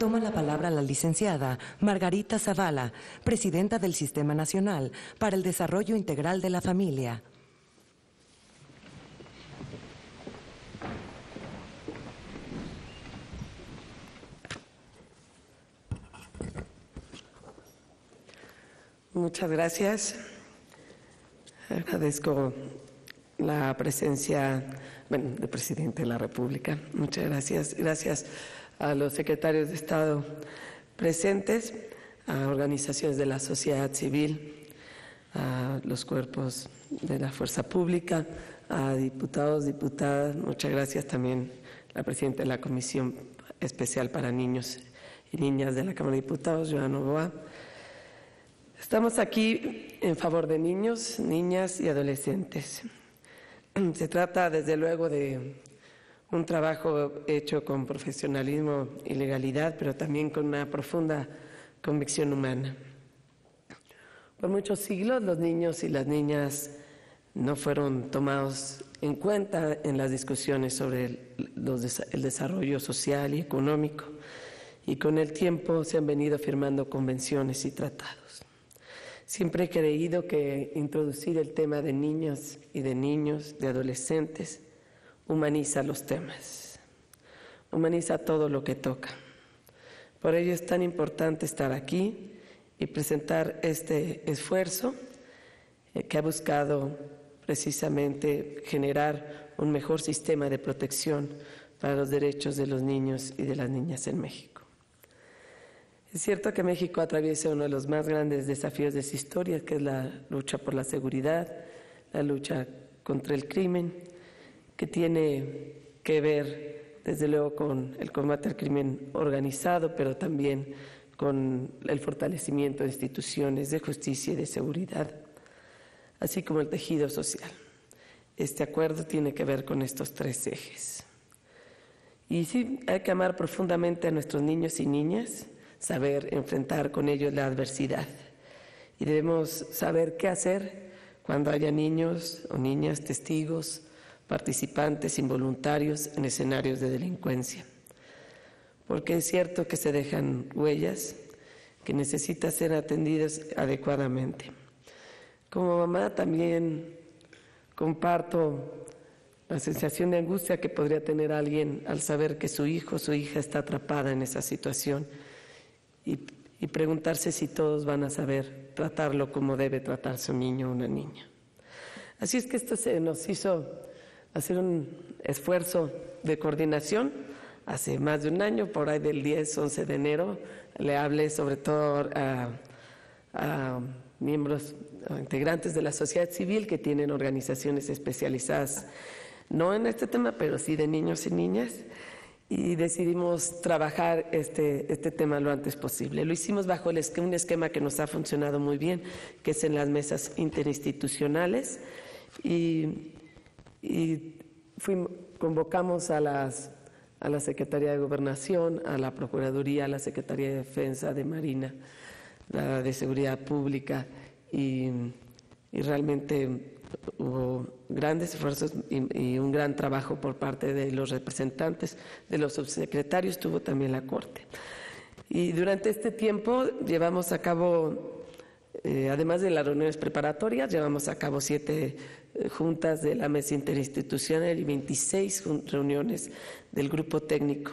toma la palabra la licenciada Margarita Zavala, presidenta del Sistema Nacional para el Desarrollo Integral de la Familia. Muchas gracias. Agradezco la presencia del presidente de la República. Muchas gracias. Gracias a los secretarios de Estado presentes, a organizaciones de la sociedad civil, a los cuerpos de la fuerza pública, a diputados, diputadas. Muchas gracias también a la presidenta de la Comisión Especial para Niños y Niñas de la Cámara de Diputados, Joana Novoa. Estamos aquí en favor de niños, niñas y adolescentes. Se trata, desde luego, de un trabajo hecho con profesionalismo y legalidad, pero también con una profunda convicción humana. Por muchos siglos, los niños y las niñas no fueron tomados en cuenta en las discusiones sobre el desarrollo social y económico, y con el tiempo se han venido firmando convenciones y tratados. Siempre he creído que introducir el tema de niñas y de niños, de adolescentes, humaniza los temas, humaniza todo lo que toca. Por ello es tan importante estar aquí y presentar este esfuerzo que ha buscado precisamente generar un mejor sistema de protección para los derechos de los niños y de las niñas en México. Es cierto que México atraviesa uno de los más grandes desafíos de su historia, que es la lucha por la seguridad, la lucha contra el crimen, que tiene que ver, desde luego, con el combate al crimen organizado, pero también con el fortalecimiento de instituciones de justicia y de seguridad, así como el tejido social. Este acuerdo tiene que ver con estos tres ejes. Y sí, hay que amar profundamente a nuestros niños y niñas, saber enfrentar con ellos la adversidad. Y debemos saber qué hacer cuando haya niños o niñas testigos, participantes involuntarios en escenarios de delincuencia. Porque es cierto que se dejan huellas que necesitan ser atendidas adecuadamente. Como mamá también comparto la sensación de angustia que podría tener alguien al saber que su hijo o su hija está atrapada en esa situación y preguntarse si todos van a saber tratarlo como debe tratarse un niño o una niña. Así es que esto se nos hizo hacer un esfuerzo de coordinación. Hace más de un año, por ahí del 10-11 de enero, le hablé sobre todo a miembros, a integrantes de la sociedad civil que tienen organizaciones especializadas, no en este tema, pero sí de niños y niñas, y decidimos trabajar este tema lo antes posible. Lo hicimos bajo un esquema que nos ha funcionado muy bien, que es en las mesas interinstitucionales, y convocamos a la Secretaría de Gobernación, a la Procuraduría, a la Secretaría de Defensa, de Marina, la de Seguridad Pública, y realmente hubo grandes esfuerzos y un gran trabajo por parte de los representantes, de los subsecretarios, tuvo también la Corte. Y durante este tiempo llevamos a cabo, además de las reuniones preparatorias, llevamos a cabo 7 juntas de la mesa interinstitucional y 26 reuniones del grupo técnico.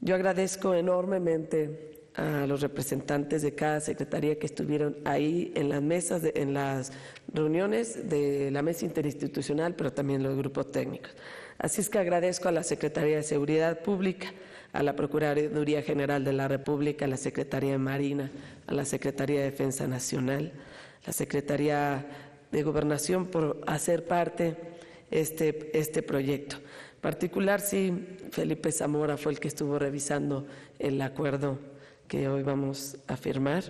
Yo agradezco enormemente a los representantes de cada secretaría que estuvieron ahí en las mesas, en las reuniones de la mesa interinstitucional, pero también los grupos técnicos. Así es que agradezco a la Secretaría de Seguridad Pública, a la Procuraduría General de la República, a la Secretaría de Marina, a la Secretaría de Defensa Nacional, a la Secretaría de Gobernación por hacer parte este proyecto. En particular, sí, Felipe Zamora fue el que estuvo revisando el acuerdo que hoy vamos a firmar,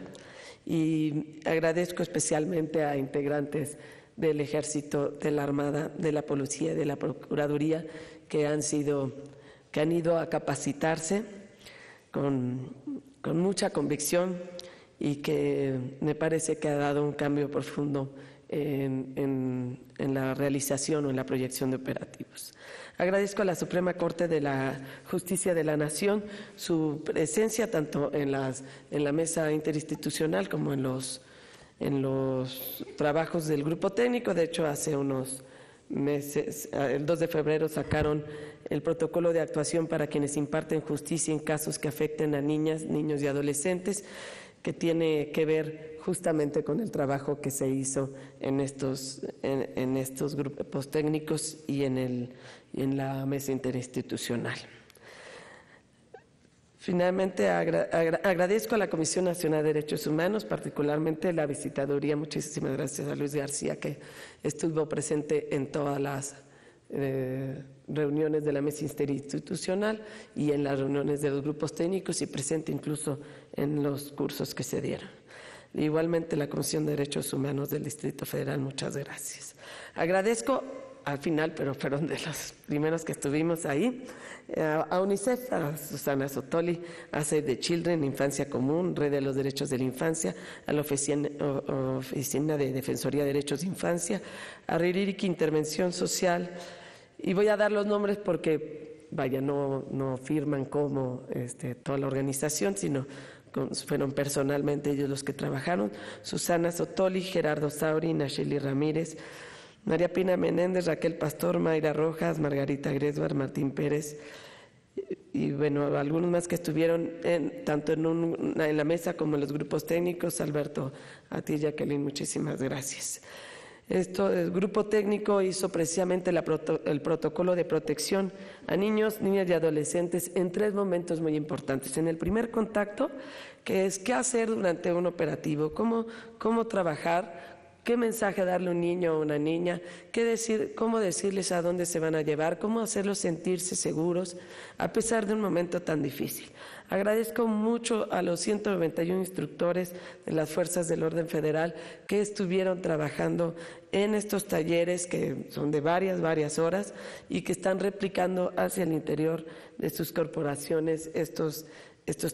y agradezco especialmente a integrantes del Ejército, de la Armada, de la Policía y de la Procuraduría que han ido a capacitarse con mucha convicción y que me parece que ha dado un cambio profundo en la realización o en la proyección de operativos. Agradezco a la Suprema Corte de la Justicia de la Nación su presencia tanto en la mesa interinstitucional como en los trabajos del grupo técnico. De hecho, hace unos meses, el 2 de febrero, sacaron el protocolo de actuación para quienes imparten justicia en casos que afecten a niñas, niños y adolescentes, que tiene que ver justamente con el trabajo que se hizo en estos grupos técnicos y en la mesa interinstitucional. Finalmente, agradezco a la Comisión Nacional de Derechos Humanos, particularmente la visitaduría. Muchísimas gracias a Luis García, que estuvo presente en todas las reuniones de la mesa interinstitucional y en las reuniones de los grupos técnicos y presente incluso en los cursos que se dieron. Igualmente, la Comisión de Derechos Humanos del Distrito Federal, muchas gracias. Agradezco al final, pero fueron de los primeros que estuvimos ahí, a UNICEF, a Susana Sotoli, a Save the Children, Infancia Común, Red de los Derechos de la Infancia, a la Oficina de Defensoría de Derechos de Infancia, a Riririki Intervención Social, y voy a dar los nombres porque, vaya, no firman como toda la organización, sino fueron personalmente ellos los que trabajaron: Susana Sotoli, Gerardo Sauri, Nacheli Ramírez, María Pina Menéndez, Raquel Pastor, Mayra Rojas, Margarita Gresbar, Martín Pérez y bueno, algunos más que estuvieron tanto en la mesa como en los grupos técnicos. Alberto, a ti, Jacqueline, muchísimas gracias. El grupo técnico hizo precisamente el protocolo de protección a niños, niñas y adolescentes en 3 momentos muy importantes. En el primer contacto, que es qué hacer durante un operativo, cómo trabajar, qué mensaje darle a un niño o una niña, qué decir, cómo decirles a dónde se van a llevar, cómo hacerlos sentirse seguros a pesar de un momento tan difícil. Agradezco mucho a los 191 instructores de las Fuerzas del Orden Federal que estuvieron trabajando en estos talleres, que son de varias horas y que están replicando hacia el interior de sus corporaciones estos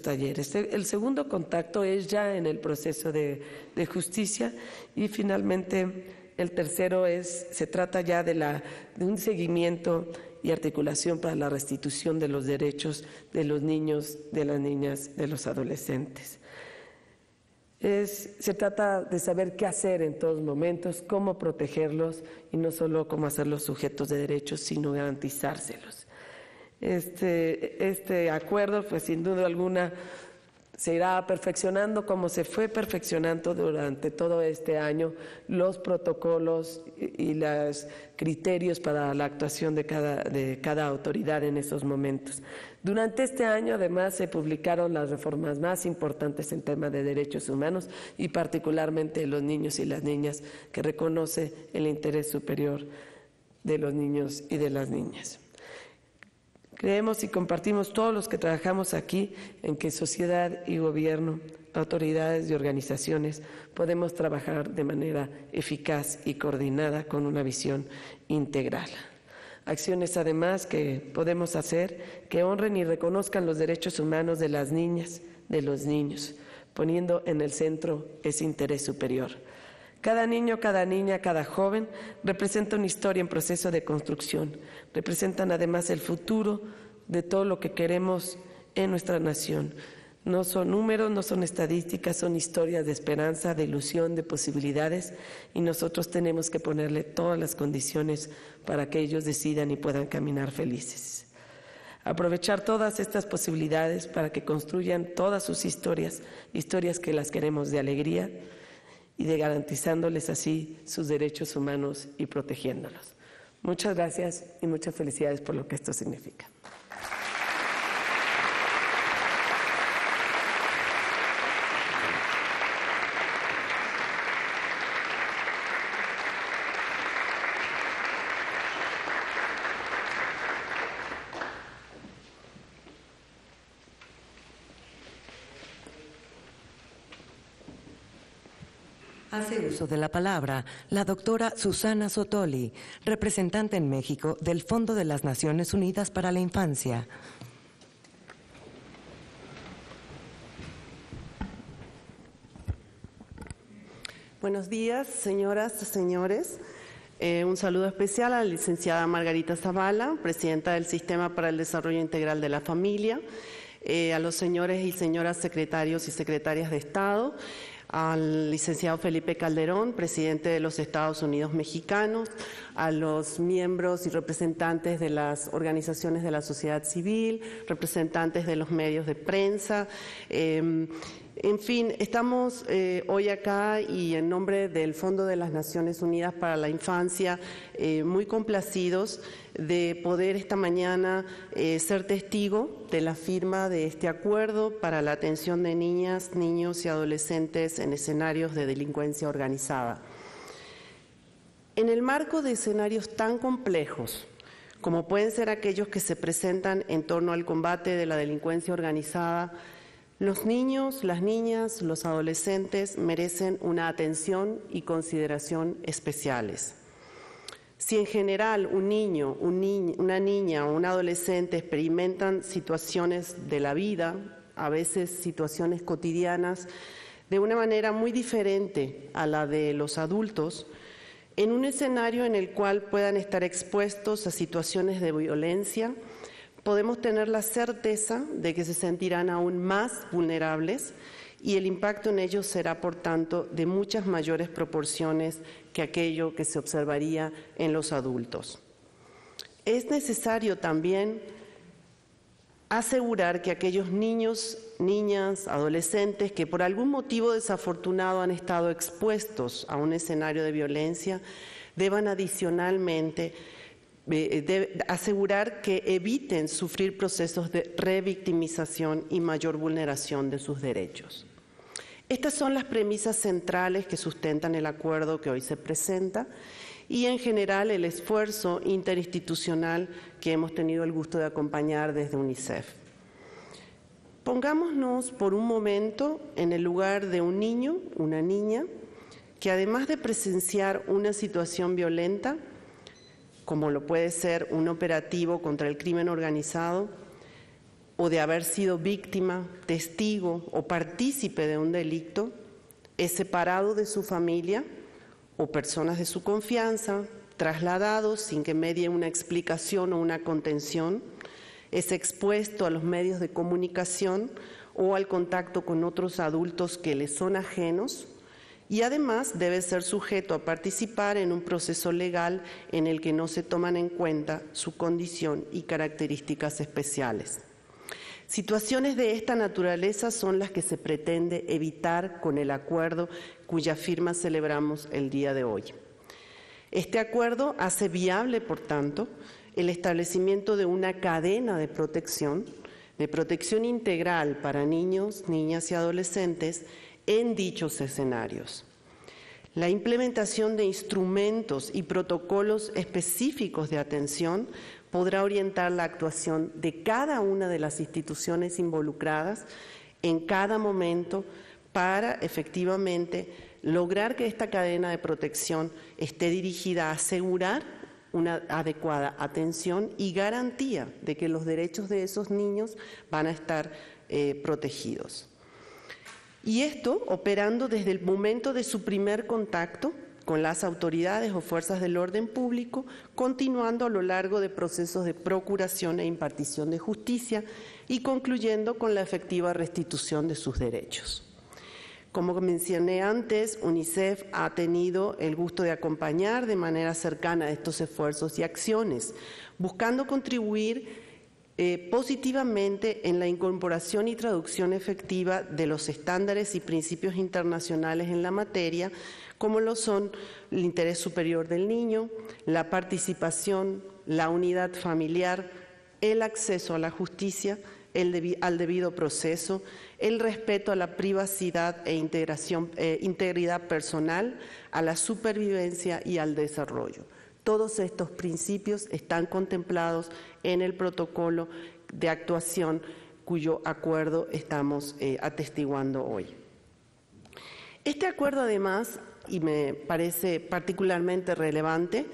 talleres. El segundo contacto es ya en el proceso de justicia y finalmente el tercero se trata ya de un seguimiento y articulación para la restitución de los derechos de los niños, de las niñas, de los adolescentes. Se trata de saber qué hacer en todos momentos, cómo protegerlos y no solo cómo hacerlos sujetos de derechos, sino garantizárselos. Este acuerdo, pues sin duda alguna, se irá perfeccionando como se fue perfeccionando durante todo este año los protocolos y los criterios para la actuación de cada autoridad en esos momentos. Durante este año, además, se publicaron las reformas más importantes en tema de derechos humanos y particularmente de los niños y las niñas, que reconoce el interés superior de los niños y de las niñas. Creemos y compartimos todos los que trabajamos aquí en que sociedad y gobierno, autoridades y organizaciones podemos trabajar de manera eficaz y coordinada con una visión integral. Acciones además que podemos hacer que honren y reconozcan los derechos humanos de las niñas, de los niños, poniendo en el centro ese interés superior. Cada niño, cada niña, cada joven representa una historia en proceso de construcción. Representan además el futuro de todo lo que queremos en nuestra nación. No son números, no son estadísticas, son historias de esperanza, de ilusión, de posibilidades, y nosotros tenemos que ponerle todas las condiciones para que ellos decidan y puedan caminar felices. Aprovechar todas estas posibilidades para que construyan todas sus historias que las queremos de alegría, y de garantizándoles así sus derechos humanos y protegiéndolos. Muchas gracias y muchas felicidades por lo que esto significa. Hace uso de la palabra la doctora Susana Sotoli, representante en México del Fondo de las Naciones Unidas para la Infancia. Buenos días, señoras, señores. Un saludo especial a la licenciada Margarita Zavala, presidenta del Sistema para el Desarrollo Integral de la Familia, a los señores y señoras secretarios y secretarias de Estado, al licenciado Felipe Calderón, presidente de los Estados Unidos Mexicanos, a los miembros y representantes de las organizaciones de la sociedad civil, representantes de los medios de prensa. En fin, estamos hoy acá y en nombre del Fondo de las Naciones Unidas para la Infancia muy complacidos de poder esta mañana ser testigo de la firma de este acuerdo para la atención de niñas, niños y adolescentes en escenarios de delincuencia organizada. En el marco de escenarios tan complejos como pueden ser aquellos que se presentan en torno al combate de la delincuencia organizada, los niños, las niñas, los adolescentes merecen una atención y consideración especiales. Si en general un niño, una niña o un adolescente experimentan situaciones de la vida, a veces situaciones cotidianas, de una manera muy diferente a la de los adultos, en un escenario en el cual puedan estar expuestos a situaciones de violencia, podemos tener la certeza de que se sentirán aún más vulnerables y el impacto en ellos será, por tanto, de muchas mayores proporciones que aquello que se observaría en los adultos. Es necesario también asegurar que aquellos niños, niñas, adolescentes que por algún motivo desafortunado han estado expuestos a un escenario de violencia, deban adicionalmente asegurar que eviten sufrir procesos de revictimización y mayor vulneración de sus derechos. Estas son las premisas centrales que sustentan el acuerdo que hoy se presenta y en general el esfuerzo interinstitucional que hemos tenido el gusto de acompañar desde UNICEF. Pongámonos por un momento en el lugar de un niño, una niña, que además de presenciar una situación violenta, como lo puede ser un operativo contra el crimen organizado, o de haber sido víctima, testigo o partícipe de un delito, es separado de su familia o personas de su confianza, trasladados sin que medie una explicación o una contención, es expuesto a los medios de comunicación o al contacto con otros adultos que le son ajenos, y además debe ser sujeto a participar en un proceso legal en el que no se toman en cuenta su condición y características especiales. Situaciones de esta naturaleza son las que se pretende evitar con el acuerdo cuya firma celebramos el día de hoy. Este acuerdo hace viable, por tanto, el establecimiento de una cadena de protección integral para niños, niñas y adolescentes en dichos escenarios. La implementación de instrumentos y protocolos específicos de atención podrá orientar la actuación de cada una de las instituciones involucradas en cada momento para efectivamente lograr que esta cadena de protección esté dirigida a asegurar una adecuada atención y garantía de que los derechos de esos niños van a estar protegidos. Y esto operando desde el momento de su primer contacto con las autoridades o fuerzas del orden público, continuando a lo largo de procesos de procuración e impartición de justicia y concluyendo con la efectiva restitución de sus derechos. Como mencioné antes, UNICEF ha tenido el gusto de acompañar de manera cercana estos esfuerzos y acciones, buscando contribuir positivamente en la incorporación y traducción efectiva de los estándares y principios internacionales en la materia, como lo son el interés superior del niño, la participación, la unidad familiar, el acceso a la justicia, al debido proceso, el respeto a la privacidad e integridad personal, a la supervivencia y al desarrollo. Todos estos principios están contemplados en el protocolo de actuación cuyo acuerdo estamos atestiguando hoy. Este acuerdo, además, y me parece particularmente relevante,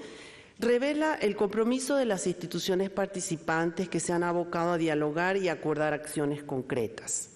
revela el compromiso de las instituciones participantes que se han abocado a dialogar y acordar acciones concretas.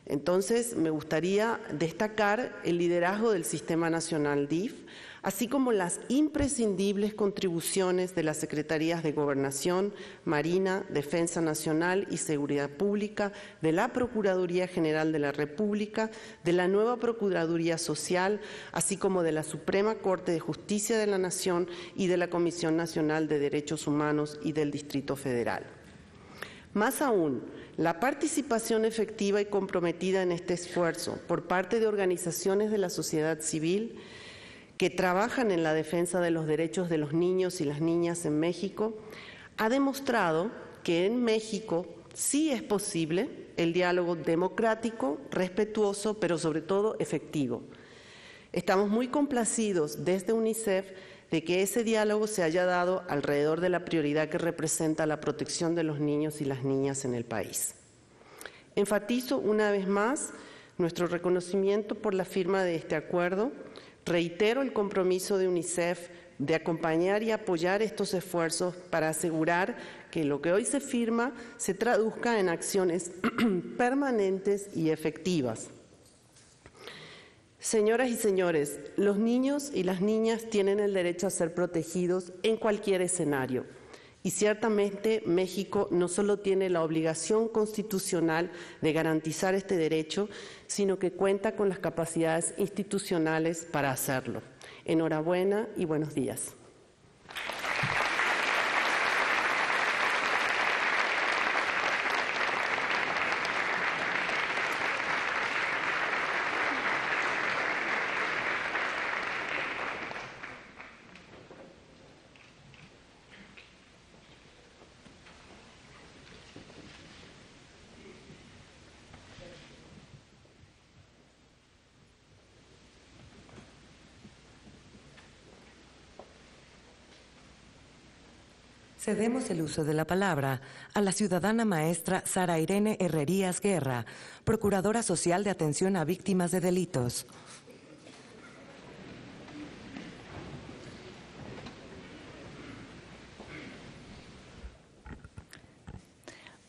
Entonces, me gustaría destacar el liderazgo del Sistema Nacional DIF, así como las imprescindibles contribuciones de las Secretarías de Gobernación, Marina, Defensa Nacional y Seguridad Pública, de la Procuraduría General de la República, de la nueva Procuraduría Social, así como de la Suprema Corte de Justicia de la Nación y de la Comisión Nacional de Derechos Humanos y del Distrito Federal. Más aún, la participación efectiva y comprometida en este esfuerzo por parte de organizaciones de la sociedad civil que trabajan en la defensa de los derechos de los niños y las niñas en México, ha demostrado que en México sí es posible el diálogo democrático, respetuoso, pero sobre todo efectivo. Estamos muy complacidos desde UNICEF de que ese diálogo se haya dado alrededor de la prioridad que representa la protección de los niños y las niñas en el país. Enfatizo una vez más nuestro reconocimiento por la firma de este acuerdo. Reitero el compromiso de UNICEF de acompañar y apoyar estos esfuerzos para asegurar que lo que hoy se firma se traduzca en acciones permanentes y efectivas. Señoras y señores, los niños y las niñas tienen el derecho a ser protegidos en cualquier escenario. Y ciertamente México no solo tiene la obligación constitucional de garantizar este derecho, sino que cuenta con las capacidades institucionales para hacerlo. Enhorabuena y buenos días. Cedemos el uso de la palabra a la ciudadana maestra Sara Irene Herrerías Guerra, Procuradora Social de Atención a Víctimas de Delitos.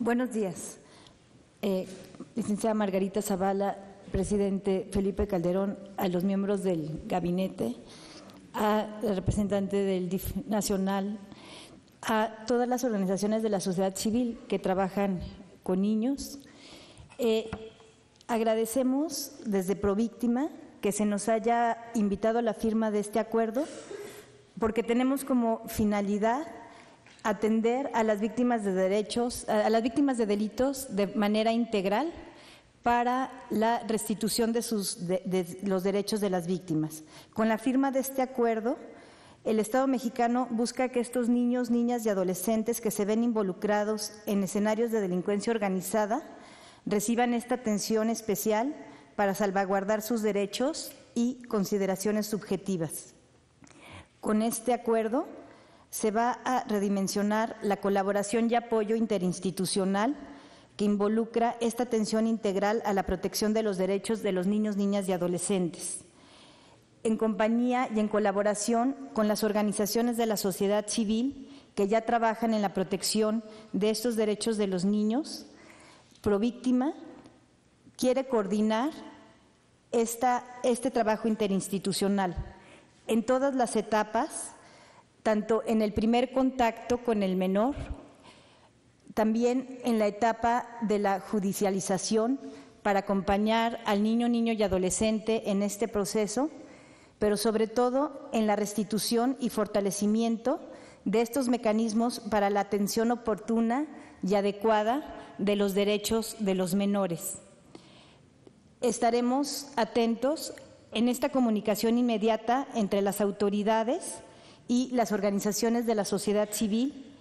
Buenos días. Licenciada Margarita Zavala, presidente Felipe Calderón, a los miembros del gabinete, a la representante del DIF nacional, a todas las organizaciones de la sociedad civil que trabajan con niños. Agradecemos desde Províctima que se nos haya invitado a la firma de este acuerdo, porque tenemos como finalidad atender a las víctimas de delitos de manera integral para la restitución de los derechos de las víctimas. Con la firma de este acuerdo, el Estado mexicano busca que estos niños, niñas y adolescentes que se ven involucrados en escenarios de delincuencia organizada reciban esta atención especial para salvaguardar sus derechos y consideraciones subjetivas. Con este acuerdo se va a redimensionar la colaboración y apoyo interinstitucional que involucra esta atención integral a la protección de los derechos de los niños, niñas y adolescentes, en compañía y en colaboración con las organizaciones de la sociedad civil que ya trabajan en la protección de estos derechos de los niños. Províctima quiere coordinar este trabajo interinstitucional en todas las etapas, tanto en el primer contacto con el menor, también en la etapa de la judicialización para acompañar al niño, niño y adolescente en este proceso, pero sobre todo en la restitución y fortalecimiento de estos mecanismos para la atención oportuna y adecuada de los derechos de los menores. Estaremos atentos en esta comunicación inmediata entre las autoridades y las organizaciones de la sociedad civil,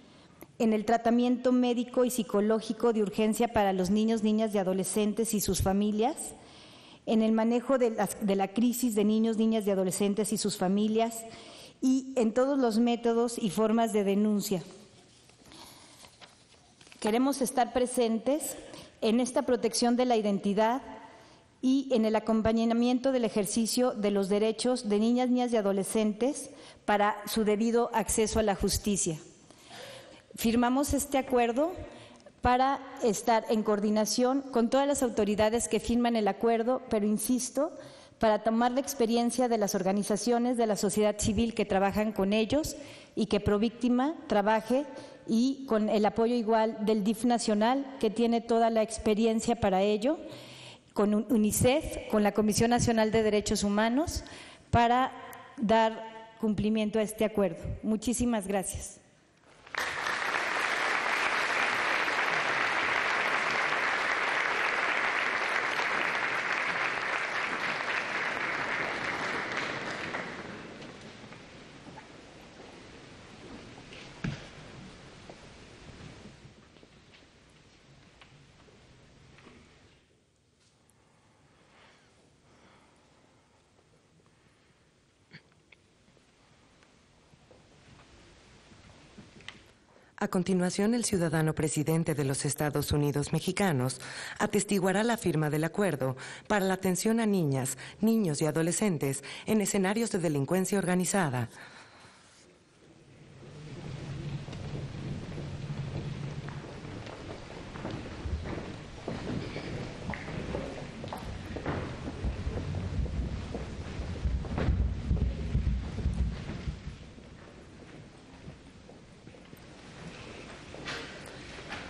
en el tratamiento médico y psicológico de urgencia para los niños, niñas y adolescentes y sus familias, en el manejo de la crisis de niños, niñas y adolescentes y sus familias, y en todos los métodos y formas de denuncia. Queremos estar presentes en esta protección de la identidad y en el acompañamiento del ejercicio de los derechos de niñas, niñas y adolescentes para su debido acceso a la justicia. Firmamos este acuerdo para estar en coordinación con todas las autoridades que firman el acuerdo, pero insisto, para tomar la experiencia de las organizaciones de la sociedad civil que trabajan con ellos y que Províctima trabaje, y con el apoyo igual del DIF nacional, que tiene toda la experiencia para ello, con UNICEF, con la Comisión Nacional de Derechos Humanos, para dar cumplimiento a este acuerdo. Muchísimas gracias. A continuación, el ciudadano presidente de los Estados Unidos mexicanos atestiguará la firma del acuerdo para la atención a niñas, niños y adolescentes en escenarios de delincuencia organizada.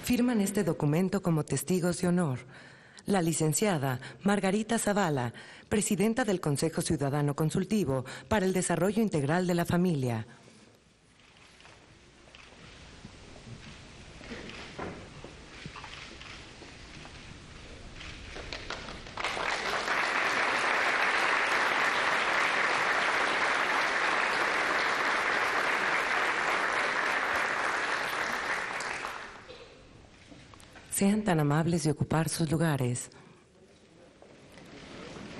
Firman este documento como testigos de honor la licenciada Margarita Zavala, presidenta del Consejo Ciudadano Consultivo para el Desarrollo Integral de la Familia. Sean tan amables de ocupar sus lugares.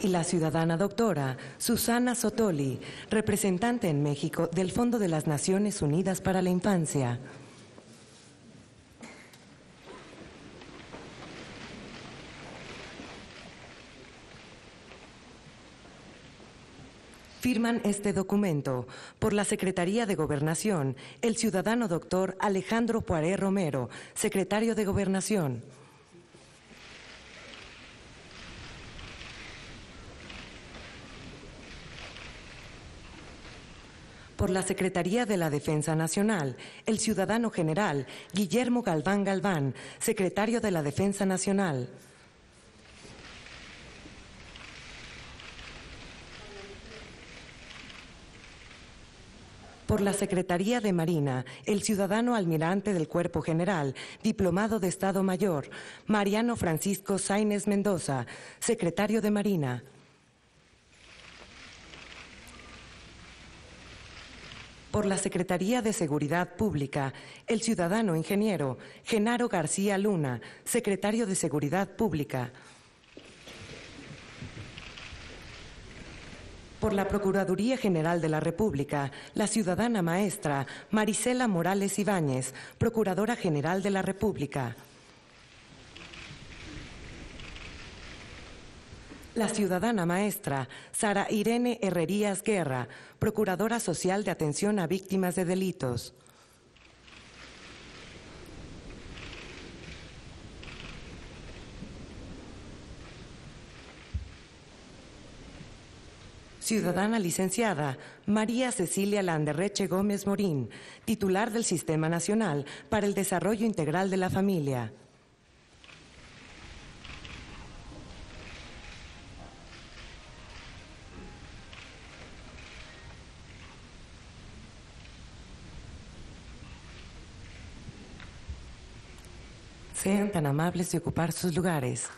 Y la ciudadana doctora Susana Sotoli, representante en México del Fondo de las Naciones Unidas para la Infancia. Firman este documento por la Secretaría de Gobernación el ciudadano doctor Alejandro Poiré Romero, secretario de Gobernación. Por la Secretaría de la Defensa Nacional, el ciudadano general Guillermo Galván Galván, secretario de la Defensa Nacional. Por la Secretaría de Marina, el ciudadano almirante del Cuerpo General, diplomado de Estado Mayor, Mariano Francisco Sáenz Mendoza, secretario de Marina. Por la Secretaría de Seguridad Pública, el ciudadano ingeniero Genaro García Luna, secretario de Seguridad Pública. Por la Procuraduría General de la República, la ciudadana maestra Marisela Morales Ibáñez, Procuradora General de la República. La ciudadana maestra Sara Irene Herrerías Guerra, Procuradora Social de Atención a Víctimas de Delitos. Ciudadana licenciada María Cecilia Landerreche Gómez Morín, titular del Sistema Nacional para el Desarrollo Integral de la Familia. Sean tan amables de ocupar sus lugares.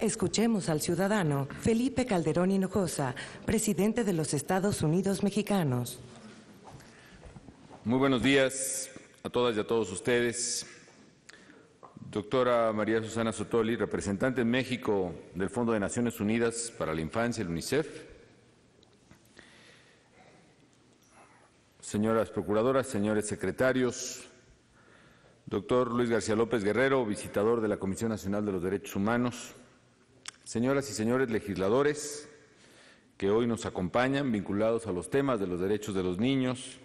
Escuchemos al ciudadano Felipe Calderón Hinojosa, presidente de los Estados Unidos Mexicanos. Muy buenos días a todas y a todos ustedes. Doctora María Susana Sotoli, representante en México del Fondo de Naciones Unidas para la Infancia, el UNICEF. Señoras procuradoras, señores secretarios, Doctor Luis García López Guerrero, visitador de la Comisión Nacional de los Derechos Humanos, señoras y señores legisladores que hoy nos acompañan vinculados a los temas de los derechos de los niños,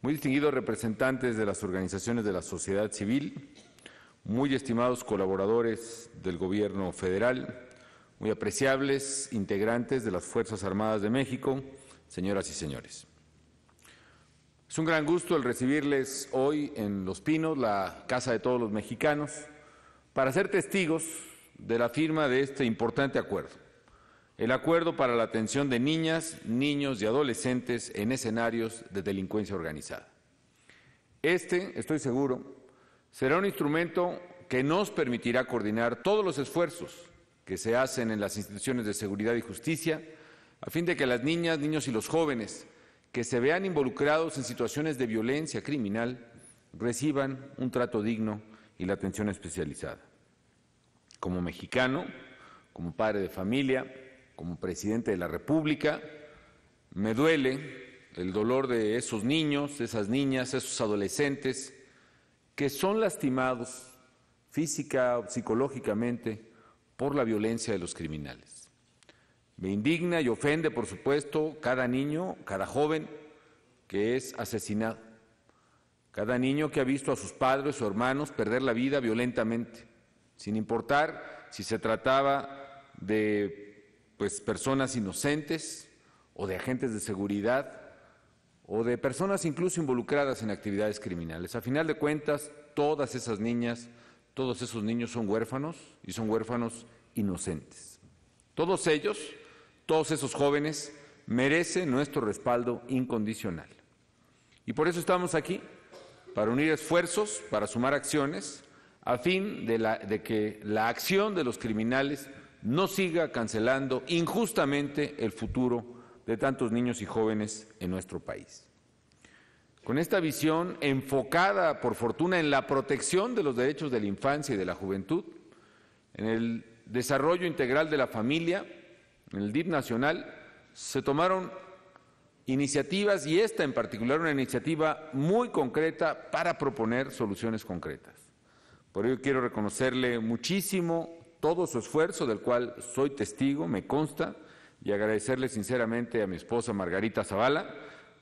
muy distinguidos representantes de las organizaciones de la sociedad civil, muy estimados colaboradores del Gobierno federal, muy apreciables integrantes de las Fuerzas Armadas de México, señoras y señores. Es un gran gusto el recibirles hoy en Los Pinos, la casa de todos los mexicanos, para ser testigos de la firma de este importante acuerdo, el acuerdo para la atención de niñas, niños y adolescentes en escenarios de delincuencia organizada. Estoy seguro, será un instrumento que nos permitirá coordinar todos los esfuerzos que se hacen en las instituciones de seguridad y justicia, a fin de que las niñas, niños y los jóvenes que se vean involucrados en situaciones de violencia criminal reciban un trato digno y la atención especializada. Como mexicano, como padre de familia, como presidente de la República, me duele el dolor de esos niños, esas niñas, esos adolescentes que son lastimados física o psicológicamente por la violencia de los criminales. Me indigna y ofende, por supuesto, cada niño, cada joven que es asesinado, cada niño que ha visto a sus padres o hermanos perder la vida violentamente, sin importar si se trataba de personas inocentes o de agentes de seguridad o de personas incluso involucradas en actividades criminales. A final de cuentas, todas esas niñas, todos esos niños son huérfanos y son huérfanos inocentes. Todos ellos, todos esos jóvenes merecen nuestro respaldo incondicional. Y por eso estamos aquí, para unir esfuerzos, para sumar acciones, a fin de que la acción de los criminales no siga cancelando injustamente el futuro de tantos niños y jóvenes en nuestro país. Con esta visión enfocada, por fortuna, en la protección de los derechos de la infancia y de la juventud, en el desarrollo integral de la familia, en el DIF nacional, se tomaron iniciativas y esta en particular una iniciativa muy concreta para proponer soluciones concretas. Por ello quiero reconocerle muchísimo todo su esfuerzo, del cual soy testigo, me consta, y agradecerle sinceramente a mi esposa Margarita Zavala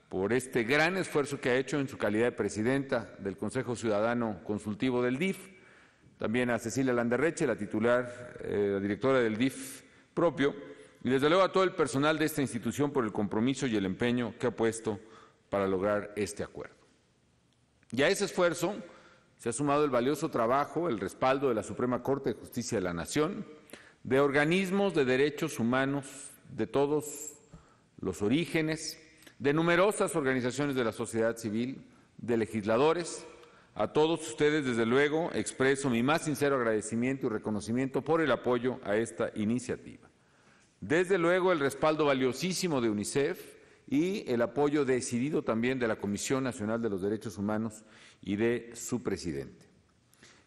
por este gran esfuerzo que ha hecho en su calidad de presidenta del Consejo Ciudadano Consultivo del DIF, también a Cecilia Landerreche, la titular, la directora del DIF propio, y desde luego a todo el personal de esta institución por el compromiso y el empeño que ha puesto para lograr este acuerdo. Y a ese esfuerzo se ha sumado el valioso trabajo, el respaldo de la Suprema Corte de Justicia de la Nación, de organismos de derechos humanos de todos los orígenes, de numerosas organizaciones de la sociedad civil, de legisladores. A todos ustedes, desde luego, expreso mi más sincero agradecimiento y reconocimiento por el apoyo a esta iniciativa. Desde luego, el respaldo valiosísimo de UNICEF y el apoyo decidido también de la Comisión Nacional de los Derechos Humanos y de su presidente.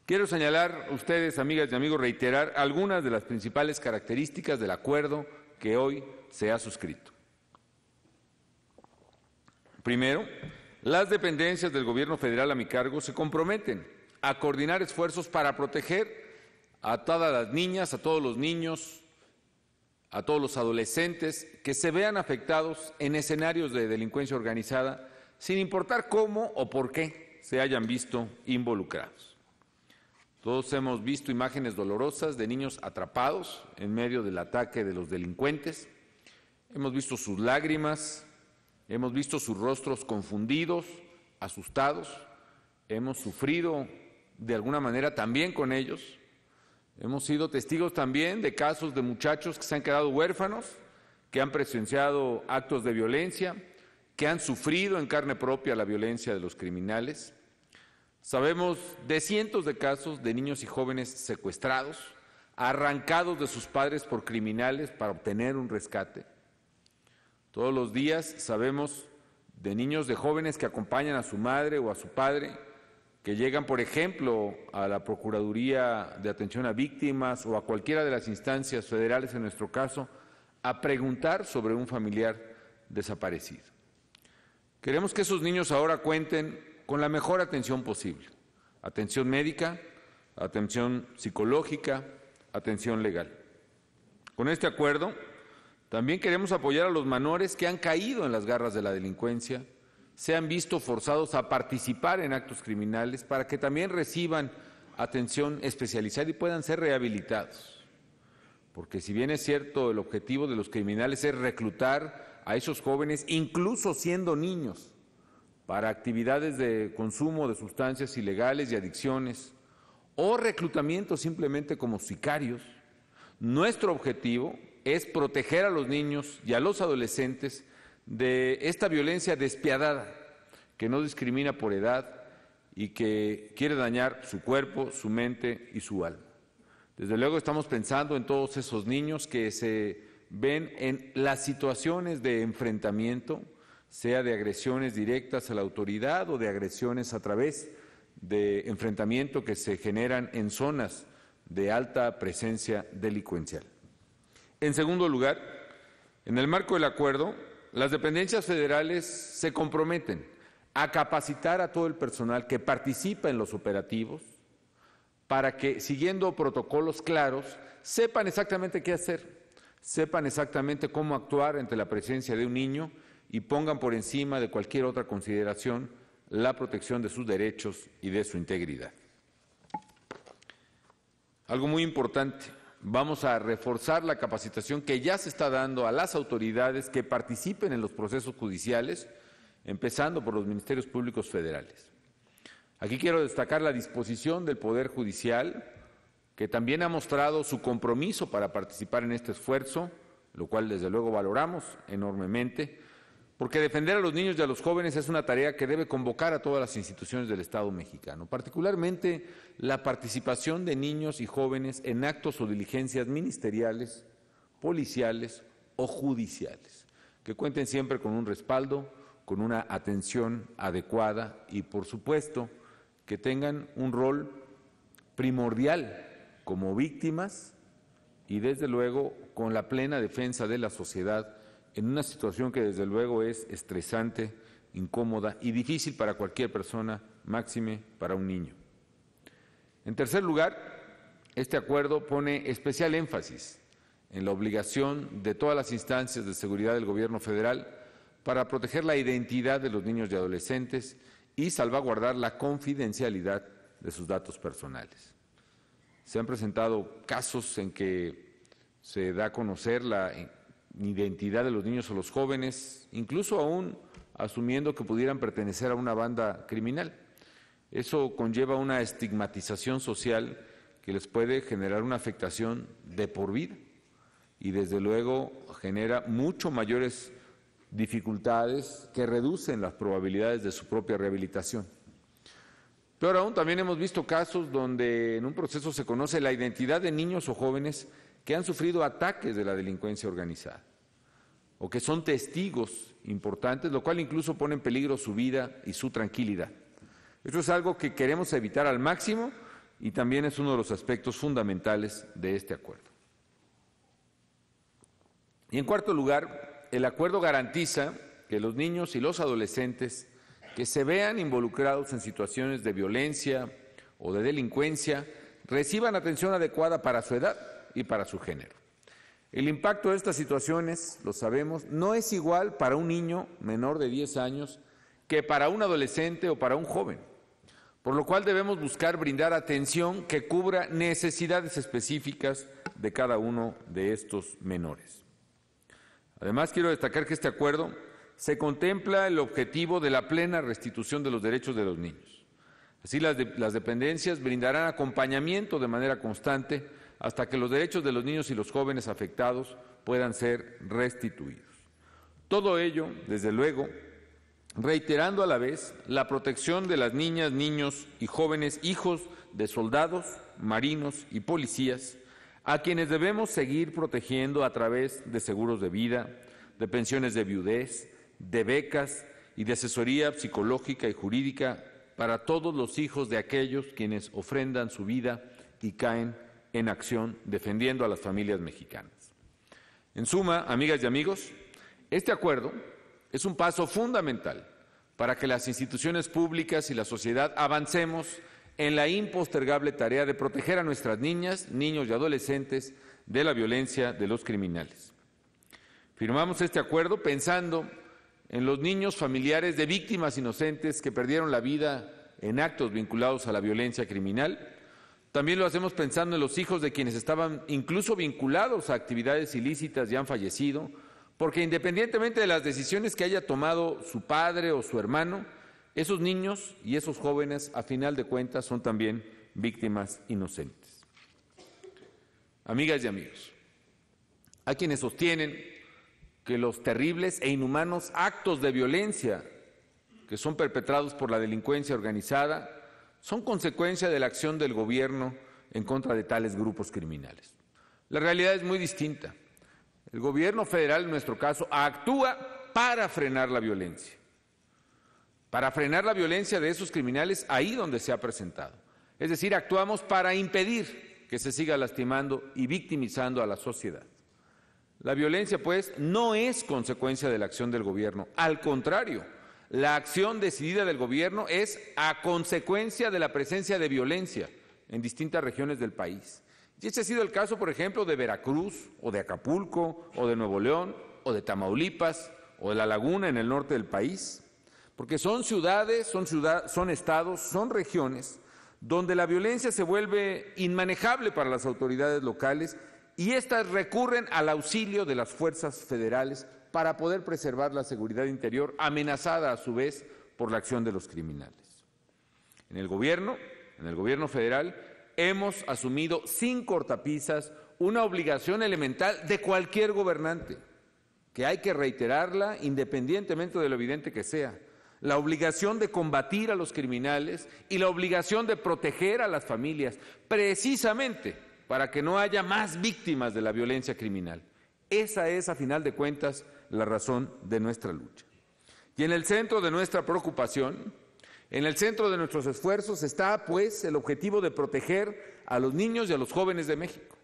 Quiero señalar a ustedes, amigas y amigos, reiterar algunas de las principales características del acuerdo que hoy se ha suscrito. Primero, las dependencias del Gobierno federal a mi cargo se comprometen a coordinar esfuerzos para proteger a todas las niñas, a todos los niños, a todos los adolescentes que se vean afectados en escenarios de delincuencia organizada, sin importar cómo o por qué se hayan visto involucrados. Todos hemos visto imágenes dolorosas de niños atrapados en medio del ataque de los delincuentes, hemos visto sus lágrimas, hemos visto sus rostros confundidos, asustados, hemos sufrido de alguna manera también con ellos. Hemos sido testigos también de casos de muchachos que se han quedado huérfanos, que han presenciado actos de violencia, que han sufrido en carne propia la violencia de los criminales. Sabemos de cientos de casos de niños y jóvenes secuestrados, arrancados de sus padres por criminales para obtener un rescate. Todos los días sabemos de niños, de jóvenes que acompañan a su madre o a su padre, que llegan, por ejemplo, a la Procuraduría de Atención a Víctimas o a cualquiera de las instancias federales, en nuestro caso, a preguntar sobre un familiar desaparecido. Queremos que esos niños ahora cuenten con la mejor atención posible, atención médica, atención psicológica, atención legal. Con este acuerdo, también queremos apoyar a los menores que han caído en las garras de la delincuencia, se han visto forzados a participar en actos criminales para que también reciban atención especializada y puedan ser rehabilitados. Porque si bien es cierto, el objetivo de los criminales es reclutar a esos jóvenes, incluso siendo niños, para actividades de consumo de sustancias ilegales y adicciones, o reclutamiento simplemente como sicarios, nuestro objetivo es proteger a los niños y a los adolescentes de esta violencia despiadada que no discrimina por edad y que quiere dañar su cuerpo, su mente y su alma. Desde luego estamos pensando en todos esos niños que se ven en las situaciones de enfrentamiento, sea de agresiones directas a la autoridad o de agresiones a través de enfrentamiento que se generan en zonas de alta presencia delincuencial. En segundo lugar, en el marco del acuerdo, las dependencias federales se comprometen a capacitar a todo el personal que participa en los operativos para que, siguiendo protocolos claros, sepan exactamente qué hacer, sepan exactamente cómo actuar ante la presencia de un niño y pongan por encima de cualquier otra consideración la protección de sus derechos y de su integridad. Algo muy importante, vamos a reforzar la capacitación que ya se está dando a las autoridades que participen en los procesos judiciales, empezando por los ministerios públicos federales. Aquí quiero destacar la disposición del Poder Judicial, que también ha mostrado su compromiso para participar en este esfuerzo, lo cual desde luego valoramos enormemente, porque defender a los niños y a los jóvenes es una tarea que debe convocar a todas las instituciones del Estado mexicano, particularmente la participación de niños y jóvenes en actos o diligencias ministeriales, policiales o judiciales, que cuenten siempre con un respaldo, con una atención adecuada y, por supuesto, que tengan un rol primordial como víctimas y, desde luego, con la plena defensa de la sociedad en una situación que desde luego es estresante, incómoda y difícil para cualquier persona, máxime para un niño. En tercer lugar, este acuerdo pone especial énfasis en la obligación de todas las instancias de seguridad del Gobierno federal para proteger la identidad de los niños y adolescentes y salvaguardar la confidencialidad de sus datos personales. Se han presentado casos en que se da a conocer la identidad de los niños o los jóvenes, incluso aún asumiendo que pudieran pertenecer a una banda criminal. Eso conlleva una estigmatización social que les puede generar una afectación de por vida y desde luego genera mucho mayores dificultades que reducen las probabilidades de su propia rehabilitación. Peor aún, también hemos visto casos donde en un proceso se conoce la identidad de niños o jóvenes que han sufrido ataques de la delincuencia organizada o que son testigos importantes, lo cual incluso pone en peligro su vida y su tranquilidad. Esto es algo que queremos evitar al máximo y también es uno de los aspectos fundamentales de este acuerdo. Y en cuarto lugar, el acuerdo garantiza que los niños y los adolescentes que se vean involucrados en situaciones de violencia o de delincuencia reciban atención adecuada para su edad y para su género. El impacto de estas situaciones, lo sabemos, no es igual para un niño menor de 10 años que para un adolescente o para un joven, por lo cual debemos buscar brindar atención que cubra necesidades específicas de cada uno de estos menores. Además, quiero destacar que este acuerdo se contempla el objetivo de la plena restitución de los derechos de los niños. Así, las dependencias brindarán acompañamiento de manera constante hasta que los derechos de los niños y los jóvenes afectados puedan ser restituidos. Todo ello, desde luego, reiterando a la vez la protección de las niñas, niños y jóvenes hijos de soldados, marinos y policías, a quienes debemos seguir protegiendo a través de seguros de vida, de pensiones de viudez, de becas y de asesoría psicológica y jurídica para todos los hijos de aquellos quienes ofrendan su vida y caen en acción defendiendo a las familias mexicanas. En suma, amigas y amigos, este acuerdo es un paso fundamental para que las instituciones públicas y la sociedad avancemos en la impostergable tarea de proteger a nuestras niñas, niños y adolescentes de la violencia de los criminales. Firmamos este acuerdo pensando en los niños familiares de víctimas inocentes que perdieron la vida en actos vinculados a la violencia criminal. También lo hacemos pensando en los hijos de quienes estaban incluso vinculados a actividades ilícitas y han fallecido, porque independientemente de las decisiones que haya tomado su padre o su hermano, esos niños y esos jóvenes, a final de cuentas, son también víctimas inocentes. Amigas y amigos, hay quienes sostienen que los terribles e inhumanos actos de violencia que son perpetrados por la delincuencia organizada son consecuencia de la acción del gobierno en contra de tales grupos criminales. La realidad es muy distinta. El gobierno federal, en nuestro caso, actúa para frenar la violencia. Para frenar la violencia de esos criminales ahí donde se ha presentado. Es decir, actuamos para impedir que se siga lastimando y victimizando a la sociedad. La violencia, pues, no es consecuencia de la acción del gobierno. Al contrario, la acción decidida del gobierno es a consecuencia de la presencia de violencia en distintas regiones del país. Y ese ha sido el caso, por ejemplo, de Veracruz, o de Acapulco, o de Nuevo León, o de Tamaulipas, o de La Laguna en el norte del país. Porque son ciudades, son estados, son regiones donde la violencia se vuelve inmanejable para las autoridades locales y éstas recurren al auxilio de las fuerzas federales para poder preservar la seguridad interior, amenazada a su vez por la acción de los criminales. En el gobierno federal, hemos asumido sin cortapisas una obligación elemental de cualquier gobernante, que hay que reiterarla independientemente de lo evidente que sea, la obligación de combatir a los criminales y la obligación de proteger a las familias, precisamente para que no haya más víctimas de la violencia criminal. Esa es, a final de cuentas, la razón de nuestra lucha. Y en el centro de nuestra preocupación, en el centro de nuestros esfuerzos está, pues, el objetivo de proteger a los niños y a los jóvenes de México.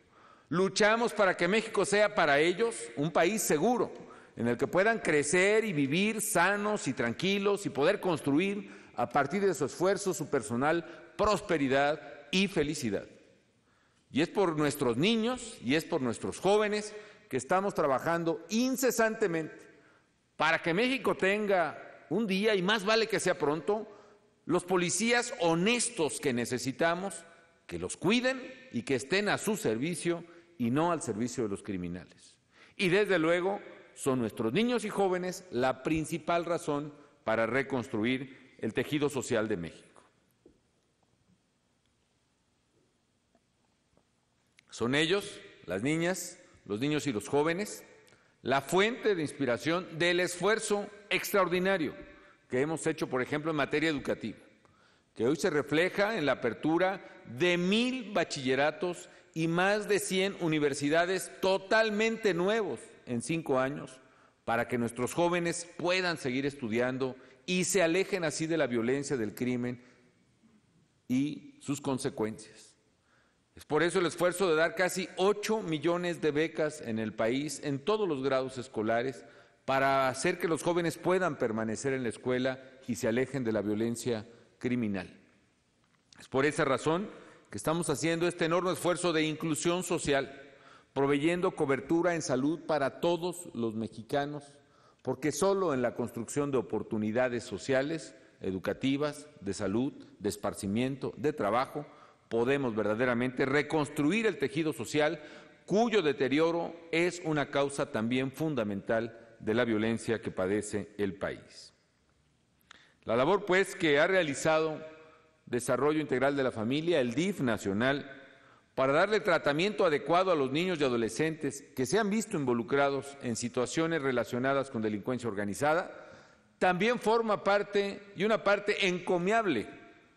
Luchamos para que México sea para ellos un país seguro, en el que puedan crecer y vivir sanos y tranquilos y poder construir, a partir de su esfuerzo, su personal prosperidad y felicidad. Y es por nuestros niños y es por nuestros jóvenes que estamos trabajando incesantemente para que México tenga un día, y más vale que sea pronto, los policías honestos que necesitamos, que los cuiden y que estén a su servicio y no al servicio de los criminales. Y desde luego son nuestros niños y jóvenes la principal razón para reconstruir el tejido social de México. Son ellos, las niñas, los niños y los jóvenes, la fuente de inspiración del esfuerzo extraordinario que hemos hecho, por ejemplo, en materia educativa, que hoy se refleja en la apertura de 1,000 bachilleratos y más de 100 universidades totalmente nuevos en 5 años, para que nuestros jóvenes puedan seguir estudiando y se alejen así de la violencia, del crimen y sus consecuencias. Es por eso el esfuerzo de dar casi 8 millones de becas en el país, en todos los grados escolares, para hacer que los jóvenes puedan permanecer en la escuela y se alejen de la violencia criminal. Es por esa razón que estamos haciendo este enorme esfuerzo de inclusión social, proveyendo cobertura en salud para todos los mexicanos, porque solo en la construcción de oportunidades sociales, educativas, de salud, de esparcimiento, de trabajo, podemos verdaderamente reconstruir el tejido social, cuyo deterioro es una causa también fundamental de la violencia que padece el país. La labor, pues, que ha realizado Desarrollo Integral de la Familia, el DIF nacional, para darle tratamiento adecuado a los niños y adolescentes que se han visto involucrados en situaciones relacionadas con delincuencia organizada, también forma parte y una parte encomiable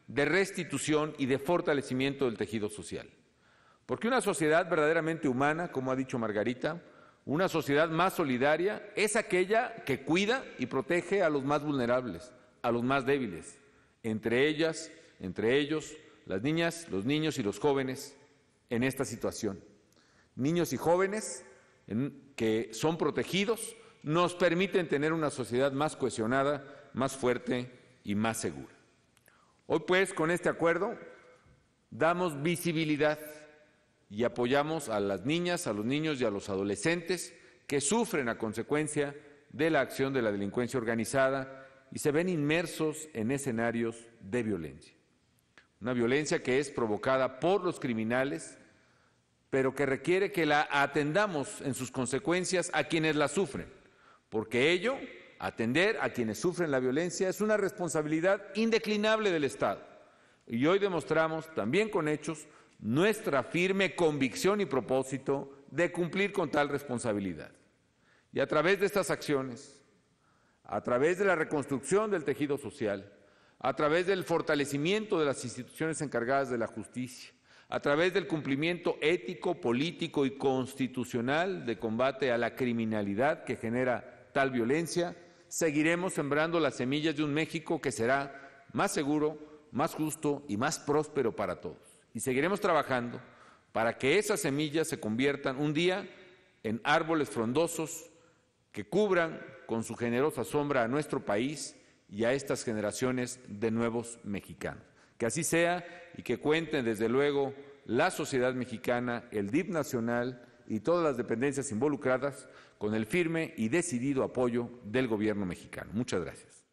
de restitución y de fortalecimiento del tejido social. Porque una sociedad verdaderamente humana, como ha dicho Margarita, una sociedad más solidaria, es aquella que cuida y protege a los más vulnerables, a los más débiles, entre ellos, las niñas, los niños y los jóvenes en esta situación. Niños y jóvenes que son protegidos nos permiten tener una sociedad más cohesionada, más fuerte y más segura. Hoy, pues, con este acuerdo, damos visibilidad y apoyamos a las niñas, a los niños y a los adolescentes que sufren a consecuencia de la acción de la delincuencia organizada y se ven inmersos en escenarios de violencia. Una violencia que es provocada por los criminales, pero que requiere que la atendamos en sus consecuencias a quienes la sufren, porque ello, atender a quienes sufren la violencia, es una responsabilidad indeclinable del Estado. Y hoy demostramos, también con hechos, nuestra firme convicción y propósito de cumplir con tal responsabilidad. Y a través de estas acciones, a través de la reconstrucción del tejido social, a través del fortalecimiento de las instituciones encargadas de la justicia, a través del cumplimiento ético, político y constitucional de combate a la criminalidad que genera tal violencia, seguiremos sembrando las semillas de un México que será más seguro, más justo y más próspero para todos. Y seguiremos trabajando para que esas semillas se conviertan un día en árboles frondosos que cubran con su generosa sombra a nuestro país y a estas generaciones de nuevos mexicanos. Que así sea y que cuenten desde luego la sociedad mexicana, el DIF nacional y todas las dependencias involucradas con el firme y decidido apoyo del gobierno mexicano. Muchas gracias.